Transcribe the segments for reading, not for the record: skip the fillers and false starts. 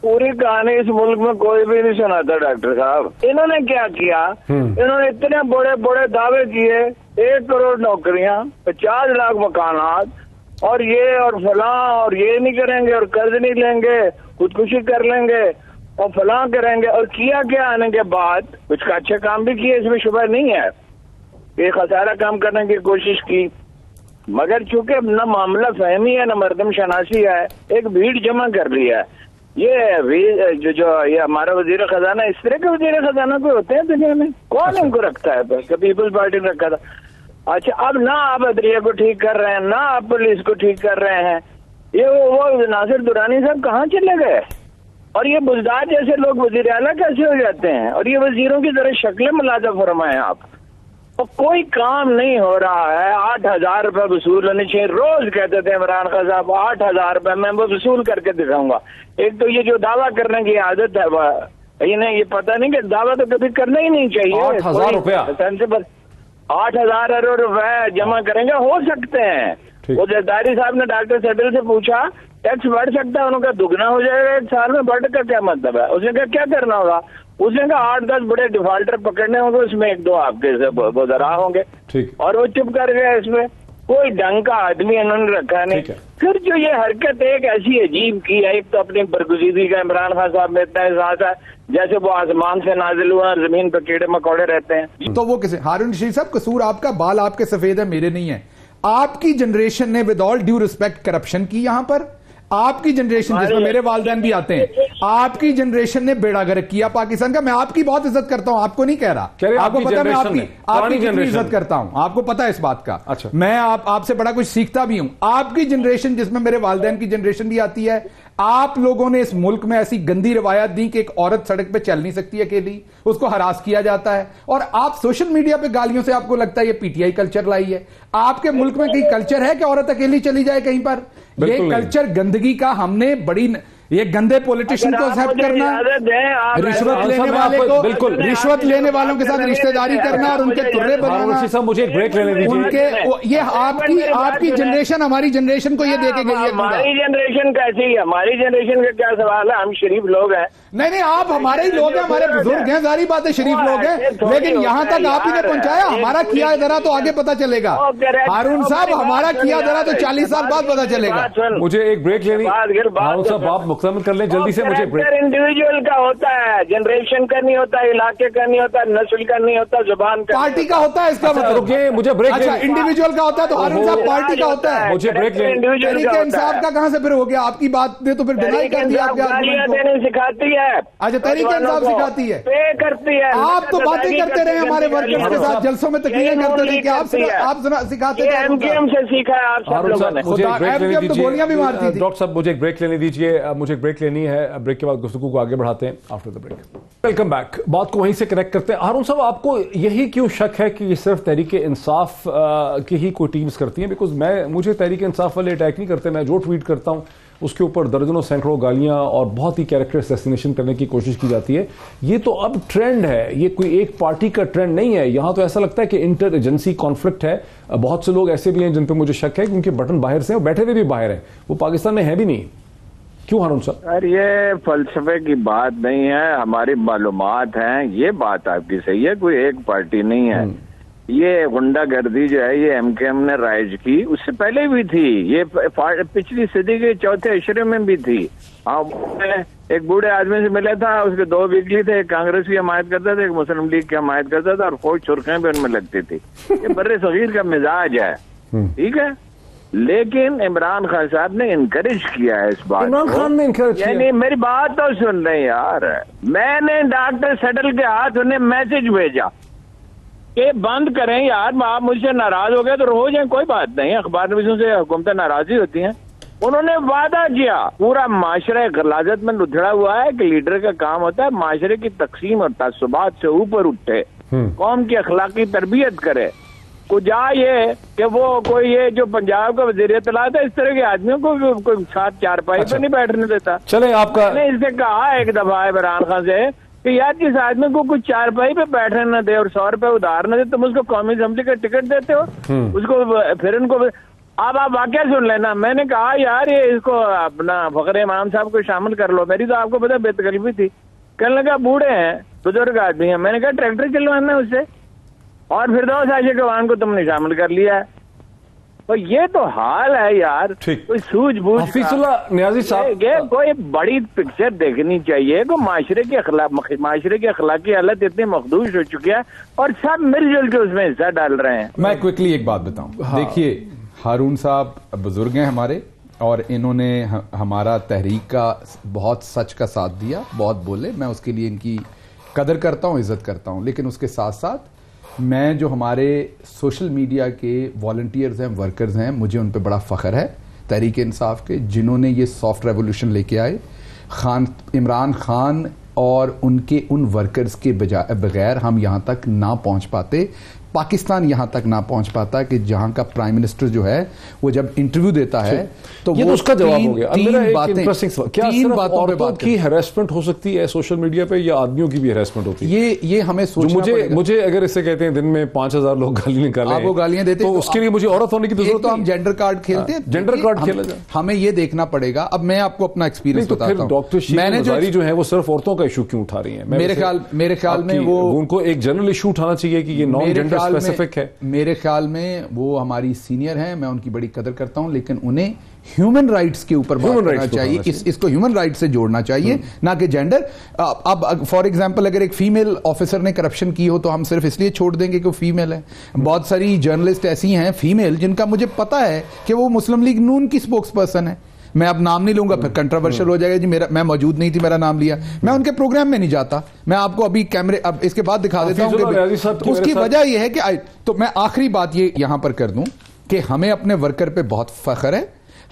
पूरी कहानी इस मुल्क में कोई भी नहीं सुनाता डॉक्टर साहब। इन्होंने क्या किया, इन्होंने इतने बड़े बड़े दावे किए, 1 करोड़ नौकरियां, 50 लाख मकानात, और ये और फलां, और ये नहीं करेंगे, और कर्ज नहीं लेंगे, खुदकुशी कर लेंगे, और फलां करेंगे। और किया क्या आने के बाद? कुछ अच्छे काम भी किए, इसमें शुबह नहीं है। एक खसारा काम करने की कोशिश की, मगर चूंकि न मामला फहमी है न मर्दम शनासी है, एक भीड़ जमा कर लिया है। ये जो ये हमारा वजीर खजाना, इस तरह के वजीर खजाना कोई होते हैं दुनिया में? कौन इनको रखता है? पीपल्स पार्टी ने रखा था। अच्छा, अब ना आप अदलिया को ठीक कर रहे हैं, ना आप पुलिस को ठीक कर रहे हैं। ये वो नासिर दुरानी साहब कहाँ चले गए? और ये बुजदार जैसे लोग वजीर आला कैसे हो जाते हैं? और ये वजीरों की तरह शक्लें मुलाजा फरमाएं आप। और कोई काम नहीं हो रहा है। 8,000 रुपए वसूल होने चाहिए। रोज कहते थे इमरान खान साहब 8,000 रुपए मैं वो वसूल करके दिखाऊंगा। एक तो ये जो दावा करने की आदत है, इन्हें ये पता नहीं कि दावा तो कभी करना ही नहीं चाहिए। 8,000 रुपया, 8,000 अरब रुपए जमा करेंगे, हो सकते हैं। वो जरदारी साहब ने डॉक्टर सेटल से पूछा टैक्स बढ़ सकता है? उन्होंने दुगना हो जाएगा 1 साल में। बढ़ का क्या मतलब है? उसने कहा क्या करना होगा? उसने कहा 8-10 बड़े डिफॉल्टर पकड़ने होंगे, उसमें 1-2 आपके से वज़रा होंगे। और वो चुप कर गया। इसमें कोई ढंग का आदमी इन्होंने रखा नहीं। फिर जो ये हरकत एक ऐसी अजीब की है, एक तो अपनी बरगुजीदी का इमरान खान साहब में इतना एहसास है जैसे वो आसमान से नाजिल हुआ और जमीन पर कीड़े मकोड़े रहते हैं। तो वो किसे? हारून रशीद साहब, कसूर आपका, बाल आपके सफेद है, मेरे नहीं है। आपकी जनरेशन ने with all due respect corruption की। यहां पर आपकी जनरेशन, जिसमें मेरे वालिदैन भी आते हैं, आपकी जनरेशन ने बेड़ा गर्क किया पाकिस्तान का। मैं आपकी बहुत इज्जत करता हूं, आपको नहीं कह रहा। आपको पता है मैं आपकी कितनी इज्जत करता हूं, आपको पता है इस बात का। अच्छा। मैं आपसे बड़ा कुछ सीखता भी हूं। आपकी जनरेशन, जिसमें मेरे वालिदैन की जनरेशन भी आती है, आप लोगों ने इस मुल्क में ऐसी गंदी रिवायत दी कि एक औरत सड़क पे चल नहीं सकती अकेली, उसको हरास किया जाता है। और आप सोशल मीडिया पे गालियों से आपको लगता है ये पीटीआई कल्चर लाई है। आपके मुल्क में कहीं कल्चर है कि औरत अकेली चली जाए कहीं पर? ये कल्चर गंदगी का हमने बड़ी, ये गंदे पॉलिटिशियन को एक्सेप्ट करना, रिश्वत लेने वाले को, बिल्कुल रिश्वत लेने वालों के साथ रिश्तेदारी करना और उनके तुर्रे बनाना। मुझे एक ब्रेक लेने दीजिए। उनके ये आपकी जनरेशन हमारी जनरेशन को ये देके गई है। हमारी जनरेशन कैसी है? हमारी जनरेशन का क्या सवाल है? हम शरीफ लोग हैं। नहीं, आप हमारे ही लोग हैं, हमारे बुजुर्ग हैं, सारी बातें शरीफ लोग हैं, लेकिन यहां तक आप ही ने पहुंचाया। हमारा किया जरा तो आगे पता चलेगा। हारून साहब, हमारा किया जरा तो 40 साल बाद पता चलेगा। मुझे एक ब्रेक लेनी। हारून साहब, आप मुकम्मल कर लें जल्दी से। मुझे ब्रेक इंडिविजुअल का होता है, जनरेशन का नहीं होता, इलाके का नहीं होता, नस्ल का नहीं होता, जुबान का, पार्टी का होता है। इसका मतलब रुकिए, मुझे ब्रेक। अच्छा, इंडिविजुअल का होता है तो हारून साहब पार्टी का होता है। मुझे ब्रेक लेनी। तरीके इंसाफ का कहां से फिर हो गया? आपकी बात ने तो फिर डिनाई कर दिया। सिखाती है। अच्छा, तरीके इंसाफ सिखाती है, पे करती है। आप तो बातें करते रहे हमारे वर्कर्स के साथ, जलसों में तकरीरें करते रहे कि आप सिखाते थे। एमकेएम से सीखा है आप सब लोगों ने। तो गोलियां भी मारती थी। डॉक्टर साहब, मुझे एक ब्रेक लेने दीजिए। मुझे एक ब्रेक लेनी है। ब्रेक के बाद गुफ्तगू को आगे बढ़ाते हैं after the break. Welcome back. बात को वहीं से कनेक्ट करते हैं। हारून साहब, आपको यही क्यों शक है कि ये सिर्फ तहरीक इंसाफ की ही कोई टीम्स करती हैं? बिकॉज मुझे तहरीक इंसाफ वाले अटैक नहीं करते। मैं जो ट्वीट करता हूं उसके ऊपर दर्जनों सैकड़ों गालियां और बहुत ही कैरेक्टर असैसिनेशन करने की कोशिश की जाती है। ये तो अब ट्रेंड है, ये कोई एक पार्टी का ट्रेंड नहीं है। यहां तो ऐसा लगता है कि इंटर एजेंसी कॉन्फ्लिक्ट है। बहुत से लोग ऐसे भी हैं जिन पर मुझे शक है कि उनके बटन बाहर से हैं, बैठे हुए भी बाहर हैं, वो पाकिस्तान में है भी नहीं। क्यों हारून साहब? अरे ये फलसफे की बात नहीं है, हमारी मालूमात हैं। ये बात आपकी सही है, कोई एक पार्टी नहीं है। ये गुंडागर्दी जो है ये एमकेएम ने राइज की, उससे पहले भी थी। ये पिछली सदी के चौथे अशरे में भी थी। एक बूढ़े आदमी से मिला था, उसके 2 बिगली थे, एक कांग्रेस की हमायत करता था, एक मुस्लिम लीग की हमायत करता था, और फौज सुर्खियां भी उनमें लगती थी। ये बर्रे सगीर का मिजाज है, ठीक है। लेकिन इमरान खान साहब ने इनकरेज किया है इस बात। इमरान खान ने इनकरेज किया? यानी मेरी बात तो सुन रहे यार, मैंने डॉक्टर सेटल के हाथ उन्हें मैसेज भेजा कि बंद करें यार, आप मुझसे नाराज हो गए तो हो जाए, कोई बात नहीं, अखबार नवीसों से हुकूमतें नाराजी होती हैं। उन्होंने वादा किया, पूरा माशरा गलाजत में उधड़ा हुआ है कि लीडर का काम होता है माशरे की तकसीम और तसुबात से ऊपर उठे, कौम की अखलाकी तरबियत करे। कुछ ये कि वो कोई ये जो पंजाब का वज़ीर इत्तलात है, इस तरह के आदमियों को कोई साथ चारपाई पे नहीं बैठने देता। चले आपका, मैंने इससे कहा एक दफा इमरान खान से कि यार जिस आदमी को कुछ चारपाई पे बैठने न दे और 100 रुपए उधार न दे, तुम उसको कौमी असेंबली का टिकट देते हो उसको, फिर उनको अब आप वाकया सुन लेना। मैंने कहा यार ये इसको अपना फखरे इमाम साहब को शामिल कर लो। मेरी तो आपको पता बेतकलीफी थी। कहने लगा बूढ़े हैं, बुजुर्ग आदमी हैं। मैंने कहा ट्रैक्टर चलवाना है उससे, और फिर 2 आशिक अवान को तुमने शामिल कर लिया है। तो ये तो हाल है यार, कोई सूझबूझ। हफीजुल्लाह नियाज़ी साहब, ये कोई बड़ी पिक्चर देखनी चाहिए को माशरे की अखलाकी हालत इतनी मखदूश हो चुकी है और सब मिलजुल के उसमें हिस्सा डाल रहे हैं। मैं क्विकली एक बात बताऊं। हाँ। देखिए, हारून साहब बुजुर्ग हैं हमारे, और इन्होंने हमारा तहरीक का बहुत सच का साथ दिया, बहुत बोले। मैं उसके लिए इनकी कदर करता हूं, इज्जत करता हूं। लेकिन उसके साथ साथ मैं जो हमारे सोशल मीडिया के वॉलंटियर्स हैं, वर्कर्स हैं, मुझे उन पे बड़ा फख्र है, तहरीक इंसाफ के, जिन्होंने ये सॉफ्ट रेवोल्यूशन लेके आए। इमरान खान और उनके उन वर्कर्स के बगैर हम यहां तक ना पहुंच पाते, पाकिस्तान यहां तक ना पहुंच पाता कि जहां का प्राइम मिनिस्टर जो है वो जब इंटरव्यू देता है तो ये वो उसका जवाब हो गया। अब मेरा एक बातें, इंटरेस्टिंग सवाल, क्या तीन सिर्फ बातों पे औरतों की हैरेसमेंट हो सकती है सोशल मीडिया पे, या आदमियों की भी हैरेसमेंट होती है? ये हमें सोचना पड़ेगा। मुझे अगर इसे कहते हैं दिन में 5000 लोग गाली निकालें, आप वो गालियां देते तो उसके लिए मुझे औरत होने की जरूरत तो हम जेंडर कार्ड खेलते हैं, जेंडर कार्ड खेला जाए। हमें ये देखना पड़ेगा। अब मैं आपको अपना एक्सपीरियंस बताता हूं। डॉक्टर शीला जो है वो सिर्फ औरतों का इशू क्यों उठा रही है? मेरे ख्याल में वो उनको एक जनरल इशू उठाना चाहिए कि ये नॉन जेंडर स्पेसिफिक है। मेरे ख्याल में वो हमारी सीनियर हैं, मैं उनकी बड़ी कदर करता हूं, लेकिन उन्हें ह्यूमन राइट्स के ऊपर बात करना चाहिए। इसको ह्यूमन राइट्स से जोड़ना चाहिए, ना कि जेंडर। अब फॉर एग्जांपल अगर एक फीमेल ऑफिसर ने करप्शन की हो तो हम सिर्फ इसलिए छोड़ देंगे कि वो फीमेल है? बहुत सारी जर्नलिस्ट ऐसी हैं फीमेल जिनका मुझे पता है कि वो मुस्लिम लीग नून की स्पोक्स पर्सन है। मैं अब नाम नहीं लूंगा, फिर कंट्रोवर्शियल हो जाएगा जी, मैं मौजूद नहीं थी, मेरा नाम लिया। मैं उनके प्रोग्राम में नहीं जाता। मैं आपको अभी कैमरे अब इसके बाद दिखा देता हूं। उसकी वजह यह है कि तो मैं आखिरी बात ये यहां पर कर दूं कि हमें अपने वर्कर पे बहुत फख्र है।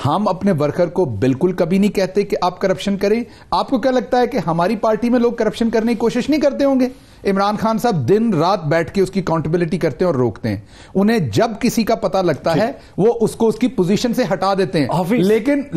हम अपने वर्कर को बिल्कुल कभी नहीं कहते कि आप करप्शन करें। आपको क्या लगता है कि हमारी पार्टी में लोग करप्शन करने की कोशिश नहीं करते होंगे? इमरान खान साहब दिन रात बैठ के उसकी अकाउंटेबिलिटी करते हैं और रोकते हैं। उन्हें जब किसी का पता लगता है वो उसको उसकी पोजीशन से हटा देते हैं।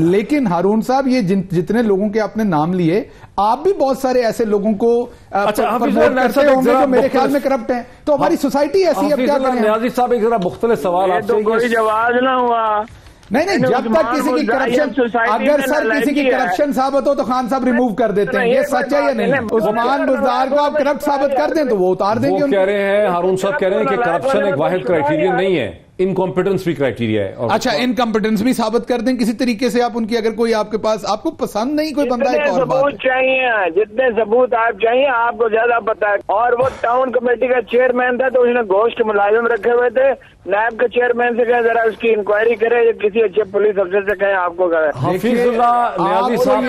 लेकिन हारून साहब, ये जितने लोगों के आपने नाम लिए, आप भी बहुत सारे ऐसे लोगों को प्रमोट करते होंगे जो मेरे ख्याल में करप्ट हैं। तो हमारी सोसाइटी ऐसी है। क्या करें? नियाज़ी साहब, एक जरा मुख्तलिफ सवाल आपसे। कोई जवाब ना हुआ। नहीं, जब तक किसी की करप्शन, अगर सर किसी की करप्शन साबित हो तो खान साहब रिमूव कर देते हैं। ये सच है या नहीं? उस्मान बुज़दार को आप करप्ट साबित कर दें तो वो उतार देंगे। वो कह रहे हैं, हारून साहब कह रहे हैं कि करप्शन एक वाहिद क्राइटेरिया नहीं है, इनकॉम्पिटेंस भी क्राइटेरिया है। अच्छा, इनकॉम्पिटेंस भी साबित कर दें किसी तरीके से आप उनकी, अगर कोई आपके पास आपको पसंद नहीं कोई बंदा है, और बात चाहिए, जितने सबूत आप चाहिए, आपको ज्यादा पता है। और वो टाउन कमेटी का चेयरमैन था तो उसने गोश्त मुलाजिम रखे हुए थे। नायब के चेयरमैन से कहें जरा उसकी इंक्वायरी करे, या किसी अच्छे पुलिस अफसर से कहें आपको करें। हफीजुल्लाह नियाज़ी साहब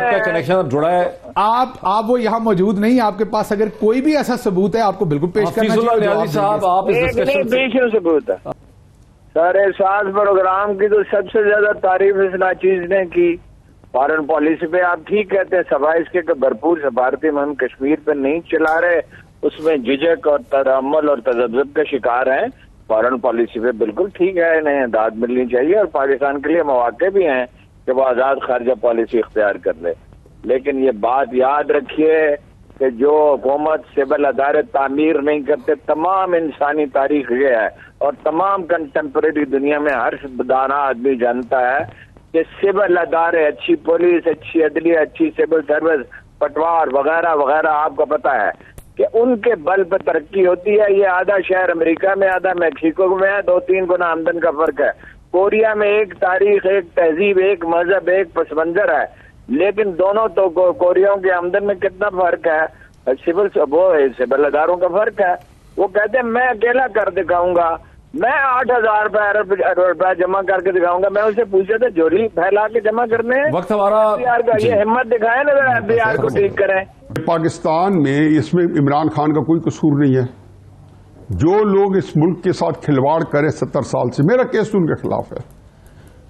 का कनेक्शन अब जुड़ा है। आप वो यहाँ मौजूद नहीं, आपके पास अगर कोई भी ऐसा सबूत है आपको बिल्कुल पेश करना चाहिए। नियाज़ी साहब, आप बीच सबूत है। सारे 7 प्रोग्राम की तो सबसे ज्यादा तारीफ इस चीज ने की। फॉरेन पॉलिसी पे आप ठीक कहते हैं, सभा इसके भरपूर सफारती मुहिम कश्मीर पे नहीं चला रहे, उसमें झिझक और तदम्मुल और तजब्जुब के शिकार हैं। फॉरेन पॉलिसी पे बिल्कुल ठीक है, इन्हें दाद मिलनी चाहिए, और पाकिस्तान के लिए मौके भी हैं कि वो आजाद खारजा पॉलिसी इख्तियार कर ले। लेकिन ये बात याद रखिए कि जो हुकूमत सिविल अदारे तामीर नहीं करते, तमाम इंसानी तारीख ये है और तमाम कंटेम्परेरी दुनिया में हर दाना आदमी जानता है कि सिविल अदारे, अच्छी पुलिस, अच्छी अदलिया, अच्छी सिविल सर्विस, पटवार वगैरह वगैरह, आपको पता है कि उनके बल पर तरक्की होती है। ये आधा शहर अमेरिका में, आधा मैक्सिको में है, 2-3 गुना आमदन का फर्क है। कोरिया में एक तारीख, एक तहजीब, एक मजहब, एक पस मंजर है, लेकिन दोनों तो कोरियाओं की आमदन में कितना फर्क है? सिविल अदारों का फर्क है। वो कहते हैं मैं अकेला कर दिखाऊंगा, मैं 8,000 रुपया जमा करके दिखाऊंगा। मैं उसे पूछा था जोरी फैला के जमा करने हैं? वक्त हमारा, ये हिम्मत दिखाए ना, जरा FBI को ठीक करें। पाकिस्तान में इसमें इमरान खान का कोई कसूर नहीं है। जो लोग इस मुल्क के साथ खिलवाड़ करें 70 साल से, मेरा केस उनके खिलाफ है।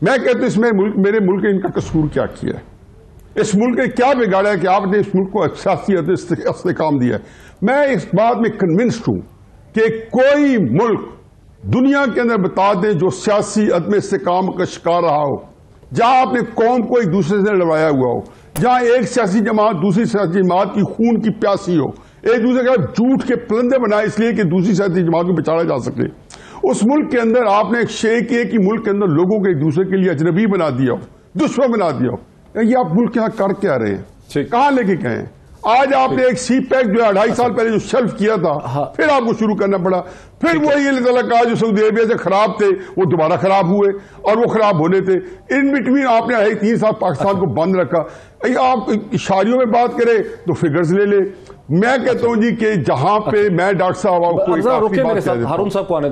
मैं कहता हूं इसमें मेरे मुल्क ने इनका कसूर क्या किया है, इस मुल्क ने क्या बिगाड़ा है कि आपने इस मुल्क को सियासी इस्तेकाम दिया है। मैं इस बात में कन्विंस्ड हूं कि कोई मुल्क दुनिया के अंदर बता दें जो सियासी अदम इस्तेकाम का शिकार रहा हो, जहां आपने कौम को एक दूसरे से लड़ाया हुआ हो, जहां एक सियासी जमात दूसरी सियासी जमात की खून की प्यासी हो, एक दूसरे का झूठ के पलंदे बनाए इसलिए कि दूसरी सियासी जमात को बचाया जा सके, उस मुल्क के अंदर आपने एक शेख किए कि मुल्क के अंदर लोगों को एक दूसरे के लिए अजनबी बना दिया हो, दुश्मन बना दिया हो। ये आप मुल्क यहाँ कर क्या रहे हैं, कहां लेके गए हैं? आज आपने एक सी पैक जो 2.5 साल पहले जो शेल्फ किया था, फिर आपको शुरू करना पड़ा, फिर वही अल्लाह कहा जो सऊदी अरेबिया से खराब थे वो दोबारा खराब हुए और वो खराब होने थे। इन बिटवीन आपने 3 साल पाकिस्तान को बंद रखा। आप इशारियों में बात करें तो फिगर्स ले ले। मैं कहता हूं जी कि जहां पे मैं डॉक्टर साहब आपको हारून साहब को आने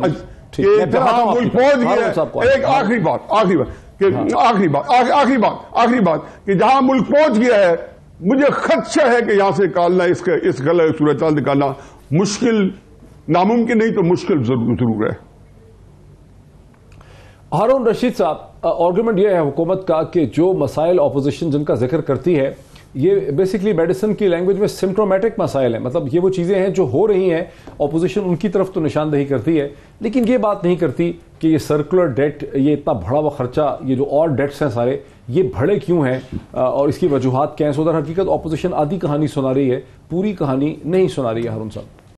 जहां मुल्क पहुंच गया, एक आखिरी बात कि जहां मुल्क पहुंच गया है, मुझे खदशा है कि यहां से निकालना, इस गलत सूरत निकालना मुश्किल, नामुमकिन नहीं तो मुश्किल जरूर है। हारून रशीद साहब, आर्गुमेंट यह है हुकूमत का कि जो मसाइल ऑपोजिशन जिनका जिक्र करती है ये बेसिकली मेडिसिन की लैंग्वेज में सिम्प्टोमेटिक मसाइल हैं, मतलब ये वो चीज़ें हैं जो हो रही हैं, ऑपोजिशन उनकी तरफ तो निशानदेही करती है, लेकिन ये बात नहीं करती कि ये सर्कुलर डेट, ये इतना बढ़ा हुआ खर्चा, ये जो और डेट्स हैं सारे, ये बढ़े क्यों हैं और इसकी वजूहात क्या हैं। सो दर हकीकत ऑपोजिशन आधी कहानी सुना रही है, पूरी कहानी नहीं सुना रही है। हारून साहब,